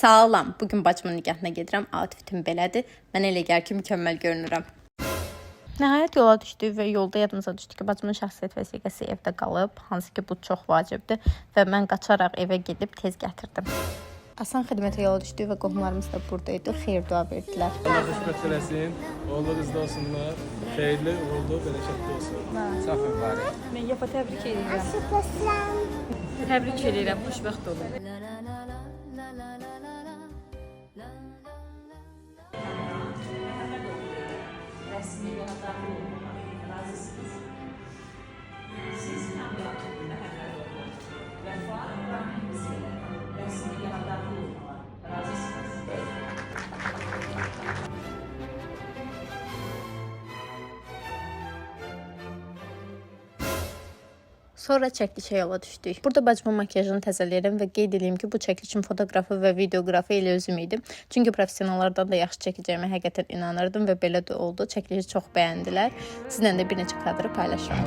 Sağlam. Bugün bacımın nikahına gedirəm. Outfitim belədir. Mən elə gəlir ki, mükəmməl görünürəm. Nəhayət yola düşdük və yolda yadımıza düşdü ki, bacımın şəxsiyyət vəsiqəsi evdə qalıb. Hansı ki, bu çox vacibdir və mən qaçaraq evə gedib tez gətirdim. Asan xidmətə yola düşdük və qohumlarımız da buradaydı. Xeyir dua verdilər. Allah rəhmət eləsin. Oğlu qızda olsunlar. Xeyirli, uğurlu, bərəkətli olsun. Sağ mübarək. Mən Yafa təbrik edirəm. Təbrik edirəm, xoşbəxt olun. Sonra çəkilişə yola düşdük. Burada bacımın makyajını təzələyirəm və qeyd edeyim ki, bu çəkilişin fotoqrafı və videoqrafı elə özüm idim. Çünki professionallardan da yaxşı çəkəcəyimə həqiqətən inanırdım və belə də oldu. Çəkilişi çox bəyəndilər. Sizlə də bir neçə kadrı paylaşıram.